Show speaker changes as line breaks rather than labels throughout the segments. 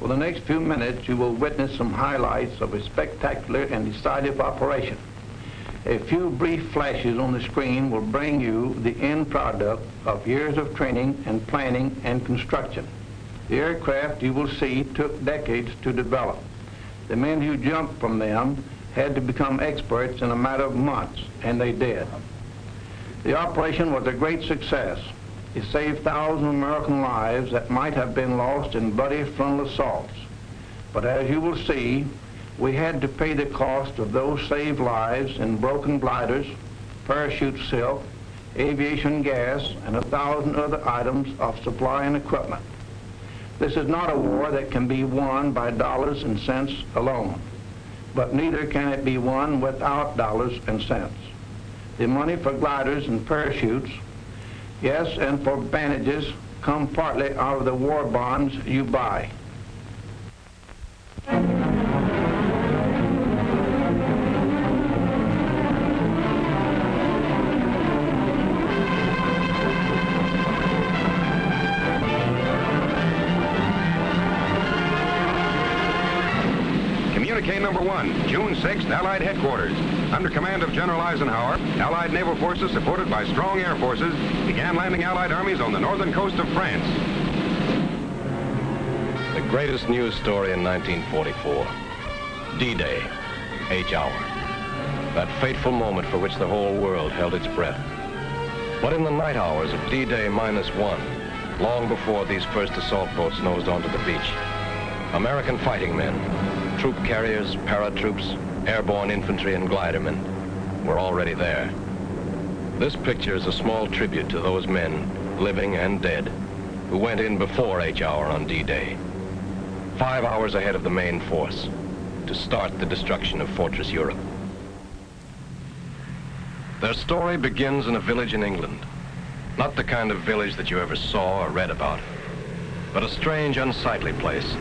For the next few minutes, you will witness some highlights of a spectacular and decisive operation. A few brief flashes on the screen will bring you the end product of years of training and planning and construction. The aircraft you will see took decades to develop. The men who jumped from them had to become experts in a matter of months, and they did. The operation was a great success. It saved thousands of American lives that might have been lost in bloody frontal assaults. But as you will see, we had to pay the cost of those saved lives in broken gliders, parachute silk, aviation gas, and 1,000 other items of supply and equipment. This is not a war that can be won by dollars and cents alone, but neither can it be won without dollars and cents. The money for gliders and parachutes, yes, and for bandages, come partly out of the war bonds you buy.
Communique number 1, June 6th, Allied headquarters. Under command of General Eisenhower, Allied naval forces supported by strong air forces began landing Allied armies on the northern coast of France.
The greatest news story in 1944. D-Day, H hour. That fateful moment for which the whole world held its breath. But in the night hours of D-Day -1, long before these first assault boats nosed onto the beach, American fighting men, troop carriers, paratroops, airborne infantry, and glidermen were already there. This picture is a small tribute to those men, living and dead, who went in before H hour on D-Day, 5 hours ahead of the main force, to start the destruction of Fortress Europe. Their story begins in a village in England. Not the kind of village that you ever saw or read about, but a strange, unsightly place,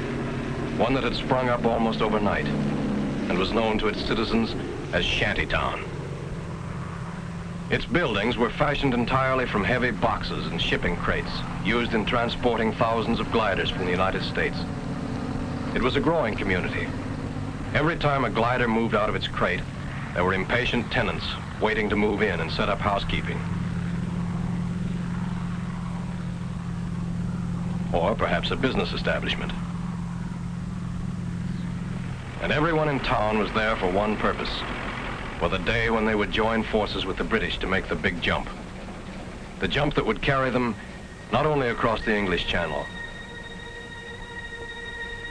one that had sprung up almost overnight and was known to its citizens as Shantytown. Its buildings were fashioned entirely from heavy boxes and shipping crates used in transporting thousands of gliders from the United States. It was a growing community. Every time a glider moved out of its crate, there were impatient tenants waiting to move in and set up housekeeping. Or perhaps a business establishment. And everyone in town was there for one purpose, for the day when they would join forces with the British to make the big jump. The jump that would carry them not only across the English Channel,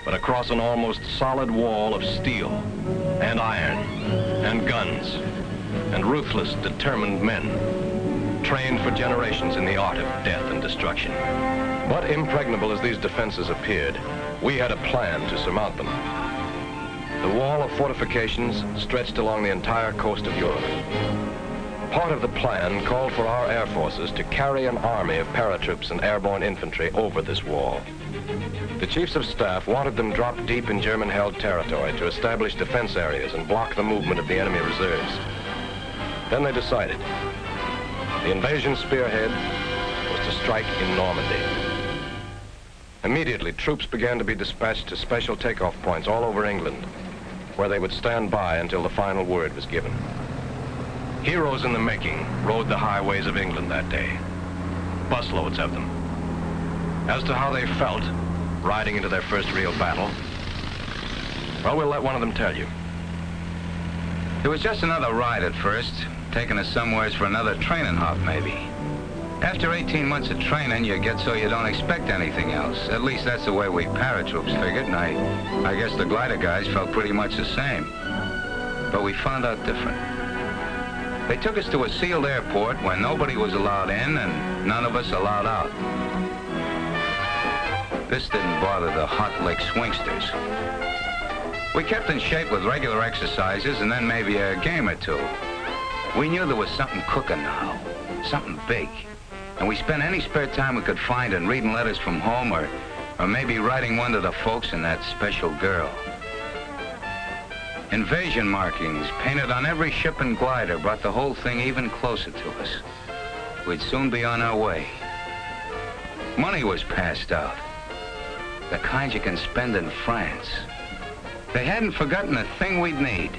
but across an almost solid wall of steel and iron and guns and ruthless, determined men, trained for generations in the art of death and destruction. But impregnable as these defenses appeared, we had a plan to surmount them. The wall of fortifications stretched along the entire coast of Europe. Part of the plan called for our air forces to carry an army of paratroops and airborne infantry over this wall. The chiefs of staff wanted them dropped deep in German-held territory to establish defense areas and block the movement of the enemy reserves. Then they decided. The invasion spearhead was to strike in Normandy. Immediately, troops began to be dispatched to special takeoff points all over England, where they would stand by until the final word was given. Heroes in the making rode the highways of England that day, busloads of them. As to how they felt riding into their first real battle, well, we'll let one of them tell you.
It was just another ride at first, taking us somewheres for another training hop, maybe. After 18 months of training, you get so you don't expect anything else. At least that's the way we paratroops figured, and I guess the glider guys felt pretty much the same. But we found out different. They took us to a sealed airport where nobody was allowed in and none of us allowed out. This didn't bother the hot lick swingsters. We kept in shape with regular exercises and then maybe a game or two. We knew there was something cooking now, something big. And we spent any spare time we could find in reading letters from home or maybe writing one to the folks and that special girl. Invasion markings painted on every ship and glider brought the whole thing even closer to us. We'd soon be on our way. Money was passed out. The kind you can spend in France. They hadn't forgotten a thing we'd need.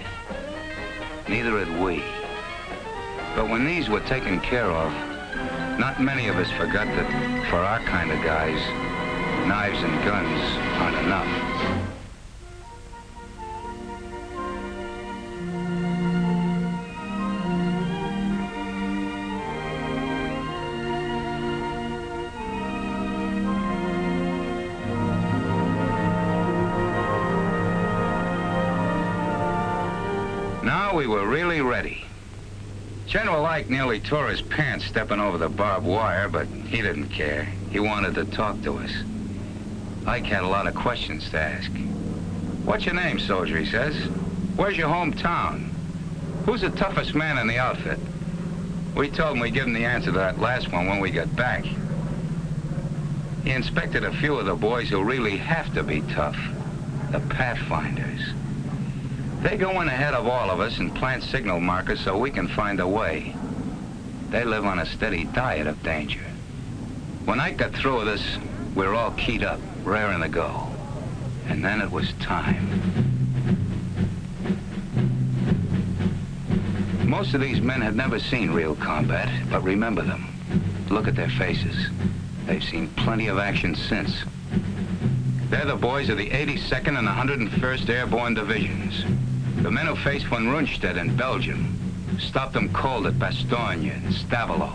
Neither had we. But when these were taken care of, not many of us forgot that for our kind of guys, knives and guns aren't enough. Now we were really ready. General Ike nearly tore his pants stepping over the barbed wire, but he didn't care. He wanted to talk to us. Ike had a lot of questions to ask. What's your name, soldier, he says. Where's your hometown? Who's the toughest man in the outfit? We told him we'd give him the answer to that last one when we got back. He inspected a few of the boys who really have to be tough. The Pathfinders. They go in ahead of all of us and plant signal markers so we can find a way. They live on a steady diet of danger. When Ike got through with us, we were all keyed up, raring to go. And then it was time. Most of these men had never seen real combat, but remember them. Look at their faces. They've seen plenty of action since. They're the boys of the 82nd and 101st Airborne Divisions. The men who faced von Rundstedt in Belgium, stopped them cold at Bastogne and Stavelot.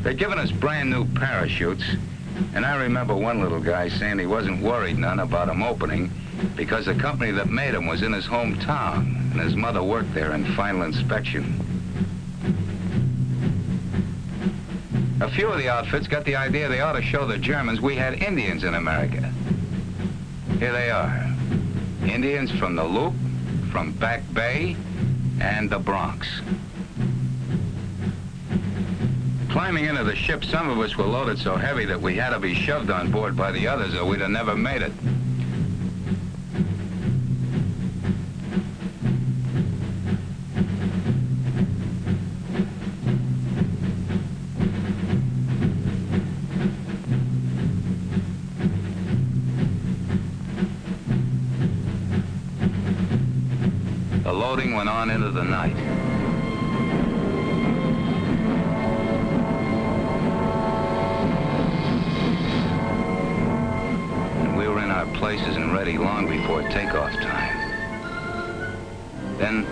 They'd given us brand new parachutes, and I remember one little guy saying he wasn't worried none about them opening because the company that made them was in his hometown, and his mother worked there in final inspection. A few of the outfits got the idea they ought to show the Germans we had Indians in America. Here they are. Indians from the Loop, from Back Bay, and the Bronx. Climbing into the ship, some of us were loaded so heavy that we had to be shoved on board by the others or we'd have never made it. The loading went on into the night. Places and ready long before takeoff time. Then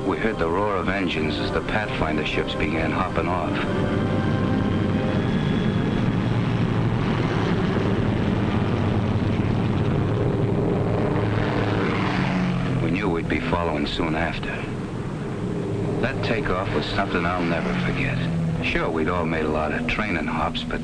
we heard the roar of engines as the Pathfinder ships began hopping off. We knew we'd be following soon after. That takeoff was something I'll never forget. Sure, we'd all made a lot of training hops, but